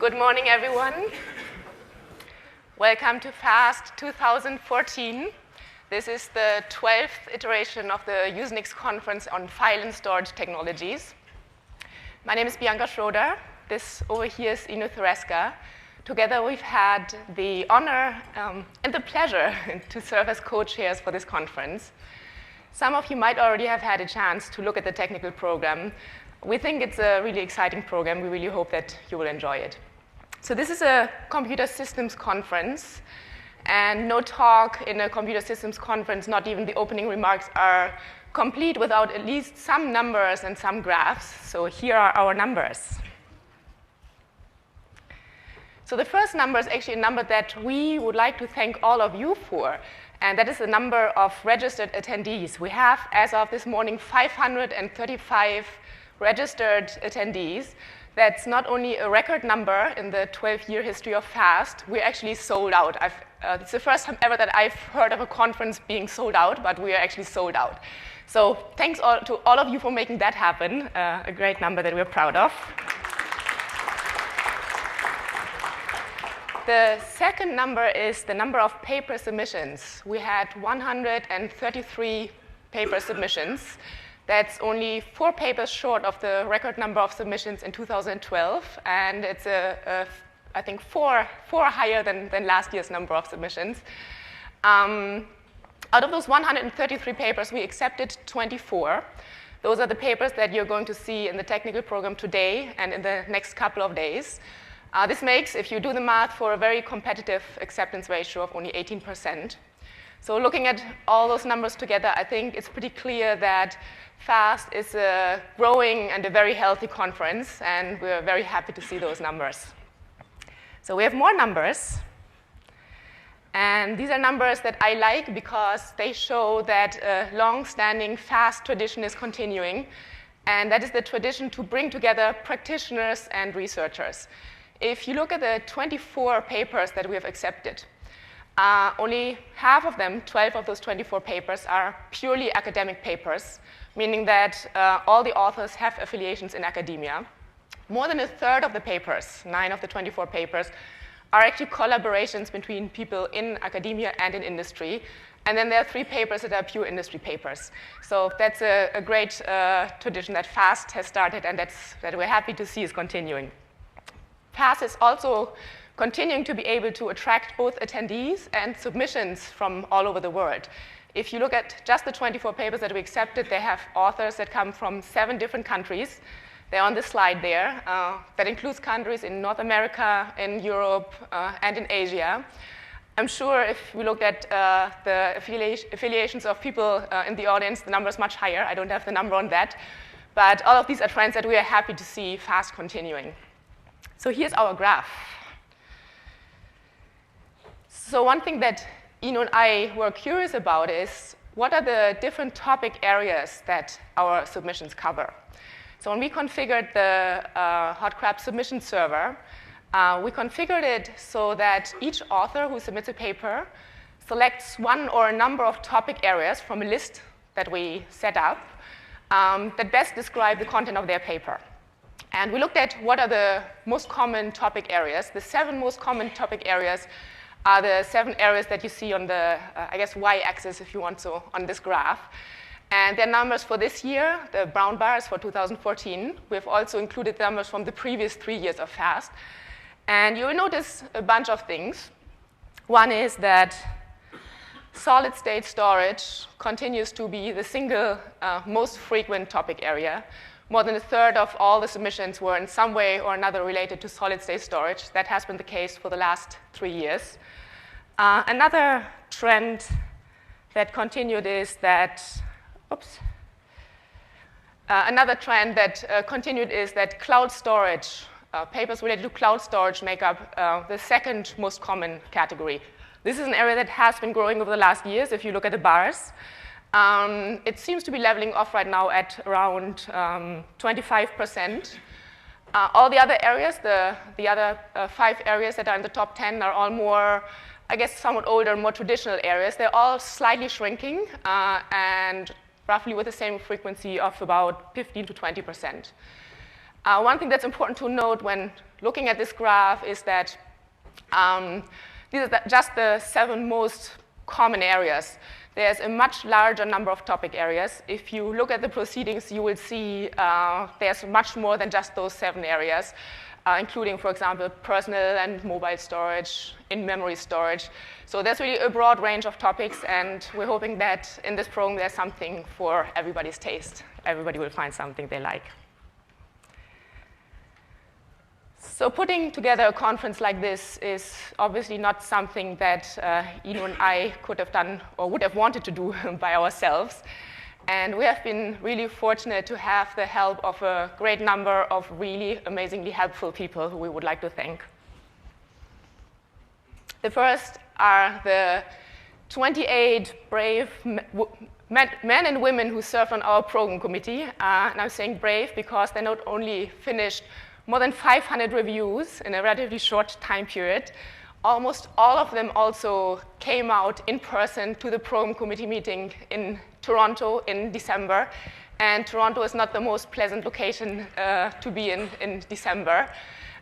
Good morning, everyone. Welcome to FAST 2014. This is the 12th iteration of the USENIX conference on file and storage technologies. My name is Bianca Schroeder. This over here is Thereska. Together, we've had the honor and the pleasure to serve as co-chairs for this conference. Some of you might already have had a chance to look at the technical program. We think it's a really exciting program. We really hope that you will enjoy it. So this is a computer systems conference, and no talk in a computer systems conference, not even the opening remarks, are complete without at least some numbers and some graphs. So here are our numbers. So the first number is actually a number that we would like to thank all of you for, and that is the number of registered attendees. We have, as of this morning, 535 registered attendees. That's not only a record number in the 12-year history of FAST, we're actually sold out. It's the first time ever that I've heard of a conference being sold out, but we are actually sold out. So thanks to all of you for making that happen, a great number that we're proud of. The second number is the number of paper submissions. We had 133 paper submissions. That's only 4 papers short of the record number of submissions in 2012, and it's, I think, four higher than last year's number of submissions. Out of those 133 papers, we accepted 24. Those are the papers that you're going to see in the technical program today and in the next couple of days. This makes, if you do the math, for a very competitive acceptance ratio of only 18%. So looking at all those numbers together, I think it's pretty clear that FAST is a growing and a very healthy conference, and we're very happy to see those numbers. So we have more numbers, and these are numbers that I like because they show that a long-standing FAST tradition is continuing, and that is the tradition to bring together practitioners and researchers. If you look at the 24 papers that we have accepted, only half of them, 12 of those 24 papers, are purely academic papers, meaning that all the authors have affiliations in academia. More than a third of the papers, 9 of the 24 papers, are actually collaborations between people in academia and in industry. And then there are 3 papers that are pure industry papers. So that's a great tradition that FAST has started, and that we're happy to see is continuing. FAST is also continuing to be able to attract both attendees and submissions from all over the world. If you look at just the 24 papers that we accepted, they have authors that come from 7 different countries. They're on this slide there. That includes countries in North America, in Europe, and in Asia. I'm sure if we looked at the affiliations of people in the audience, the number is much higher. I don't have the number on that. But all of these are trends that we are happy to see FAST continuing. So here's our graph. So one thing that Ino and I were curious about is what are the different topic areas that our submissions cover? So when we configured the HotCrab submission server, we configured it so that each author who submits a paper selects one or a number of topic areas from a list that we set up that best describe the content of their paper. And we looked at what are the most common topic areas. The 7 most common topic areas are the 7 areas that you see on the, I guess, y-axis, if you want to, on this graph. And their numbers for this year, the brown bars for 2014. We've also included numbers from the previous 3 years of FAST. And you will notice a bunch of things. One is that solid-state storage continues to be the single most frequent topic area. More than a third of all the submissions were in some way or another related to solid-state storage. That has been the case for the last 3 years. Another trend that continued is that, cloud storage, papers related to cloud storage make up the second most common category. This is an area that has been growing over the last years, if you look at the bars. It seems to be leveling off right now at around 25%. All the other areas, the other 5 areas that are in the top 10 are all more, I guess, somewhat older, more traditional areas. They're all slightly shrinking and roughly with the same frequency of about 15 to 20%. One thing that's important to note when looking at this graph is that these are just the 7 most common areas. There's a much larger number of topic areas. If you look at the proceedings, you will see there's much more than just those 7 areas, including, for example, personal and mobile storage, in-memory storage. So there's really a broad range of topics, and we're hoping that in this program there's something for everybody's taste. Everybody will find something they like. So putting together a conference like this is obviously not something that Inu and I could have done or would have wanted to do by ourselves. And we have been really fortunate to have the help of a great number of really amazingly helpful people who we would like to thank. The first are the 28 brave men and women who served on our program committee. And I'm saying brave because they not only finished more than 500 reviews in a relatively short time period, almost all of them also came out in person to the program committee meeting in Toronto in December. And Toronto is not the most pleasant location to be in December.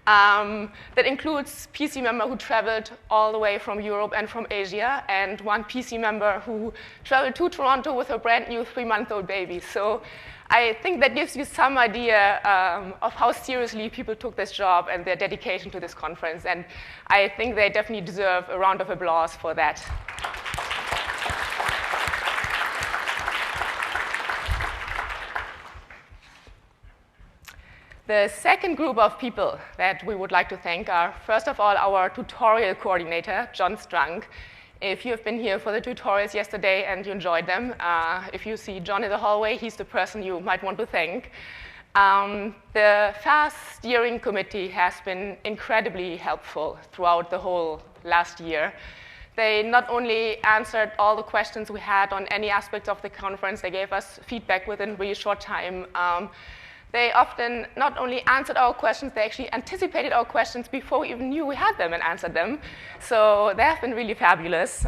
That includes PC member who traveled all the way from Europe and from Asia, and one PC member who traveled to Toronto with her brand new 3-month-old baby. So I think that gives you some idea of how seriously people took this job and their dedication to this conference. And I think they definitely deserve a round of applause for that. The second group of people that we would like to thank are, first of all, our tutorial coordinator, John Strunk. If you have been here for the tutorials yesterday and you enjoyed them, if you see John in the hallway, he's the person you might want to thank. The FAST steering committee has been incredibly helpful throughout the whole last year. They not only answered all the questions we had on any aspects of the conference, they gave us feedback within a really short time. They often not only answered our questions, they actually anticipated our questions before we even knew we had them and answered them. So they have been really fabulous.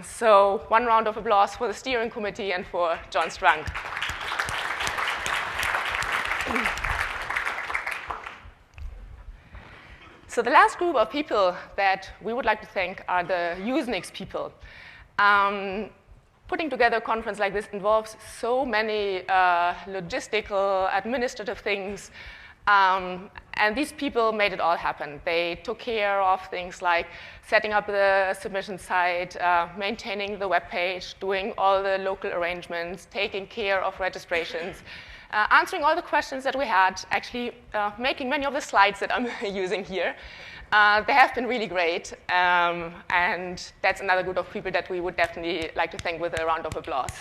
So one round of applause for the steering committee and for John Strunk. So the last group of people that we would like to thank are the USENIX people. Putting together a conference like this involves so many logistical, administrative things, and these people made it all happen. They took care of things like setting up the submission site, maintaining the web page, doing all the local arrangements, taking care of registrations, answering all the questions that we had, actually making many of the slides that I'm using here. They have been really great, and that's another group of people that we would definitely like to thank with a round of applause.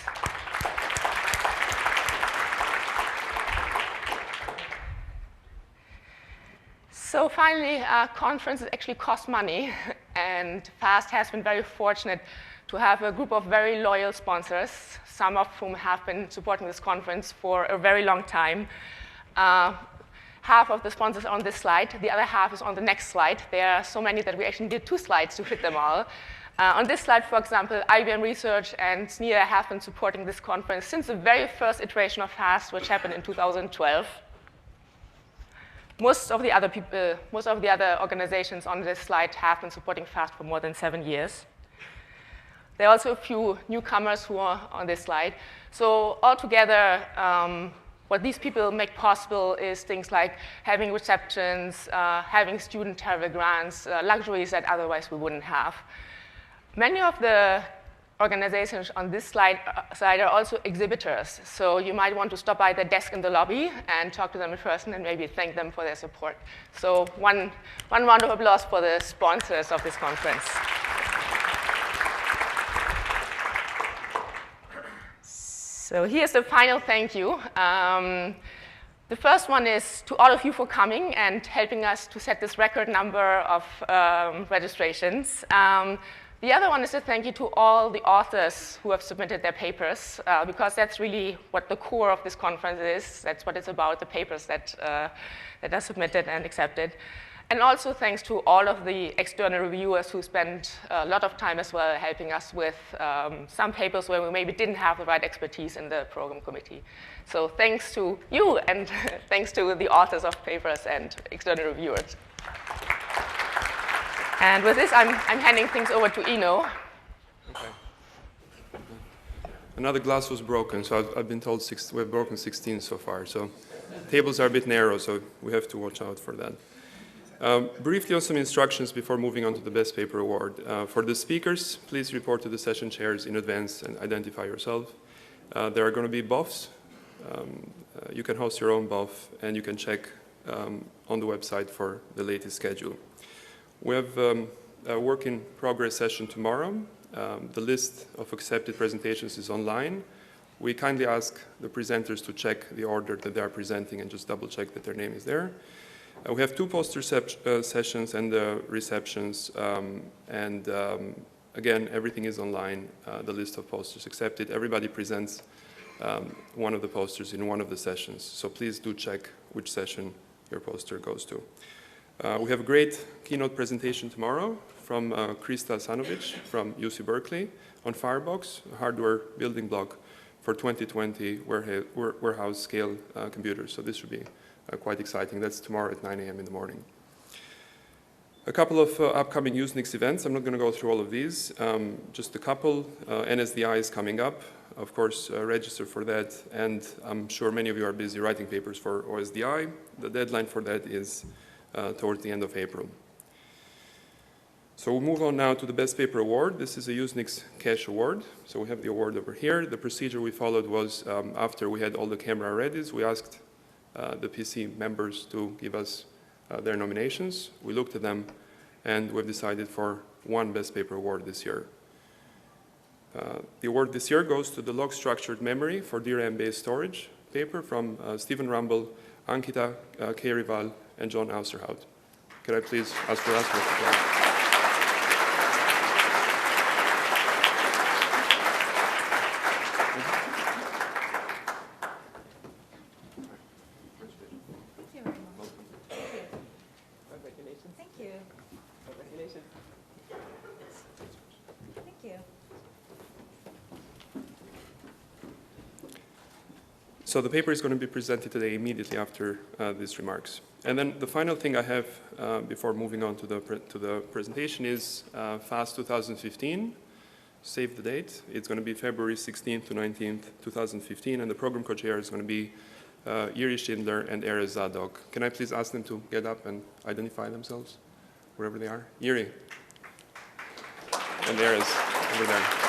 So finally, conferences actually cost money, and FAST has been very fortunate to have a group of very loyal sponsors, some of whom have been supporting this conference for a very long time. Half of the sponsors are on this slide. The other half is on the next slide. There are so many that we actually did 2 slides to fit them all. On this slide, for example, IBM Research and SNIA have been supporting this conference since the very first iteration of FAST, which happened in 2012. Most of the other organizations on this slide have been supporting FAST for more than 7 years. There are also a few newcomers who are on this slide. So altogether, what these people make possible is things like having receptions, having student travel grants, luxuries that otherwise we wouldn't have. Many of the organizations on this slide are also exhibitors. So you might want to stop by the desk in the lobby and talk to them in person and maybe thank them for their support. So one round of applause for the sponsors of this conference. So here's the final thank you. The first one is to all of you for coming and helping us to set this record number of registrations. The other one is a thank you to all the authors who have submitted their papers, because that's really what the core of this conference is. That's what it's about, the papers that are submitted and accepted. And also thanks to all of the external reviewers who spent a lot of time as well helping us with some papers where we maybe didn't have the right expertise in the program committee. So thanks to you, and thanks to the authors of papers and external reviewers. And with this, I'm handing things over to Ino. Okay. Another glass was broken, so I've been told we've broken 16 so far. So tables are a bit narrow, so we have to watch out for that. Briefly on some instructions before moving on to the Best Paper Award. For the speakers, please report to the session chairs in advance and identify yourself. There are going to be buffs. You can host your own buff, and you can check on the website for the latest schedule. We have a work in progress session tomorrow. The list of accepted presentations is online. We kindly ask the presenters to check the order that they are presenting and just double check that their name is there. We have 2 poster sessions and receptions, again, everything is online, the list of posters accepted. Everybody presents one of the posters in one of the sessions, so please do check which session your poster goes to. We have a great keynote presentation tomorrow from Krista Sanovic from UC Berkeley on Firebox, a hardware building block for 2020 warehouse scale computers. So this should be quite exciting. That's tomorrow at 9 a.m. in the morning. A couple of upcoming USENIX events. I'm not going to go through all of these, just a couple. NSDI is coming up. Of course, register for that. And I'm sure many of you are busy writing papers for OSDI. The deadline for that is towards the end of April. So we'll move on now to the Best Paper Award. This is a USENIX Cash Award. So we have the award over here. The procedure we followed was after we had all the camera readies, we asked the PC members to give us their nominations. We looked at them, and we've decided for one Best Paper Award this year. The award this year goes to the log structured memory for DRAM-based storage paper from Stephen Rumble, Ankita Kerival, and John Austerhout. Can I please ask for us? So the paper is going to be presented today immediately after these remarks. And then the final thing I have before moving on to the presentation is FAST 2015. Save the date. It's going to be February 16th to 19th, 2015, and the program co-chair is going to be Yuri Schindler and Erez Zadok. Can I please ask them to get up and identify themselves, wherever they are? Yuri. And Erez, over there.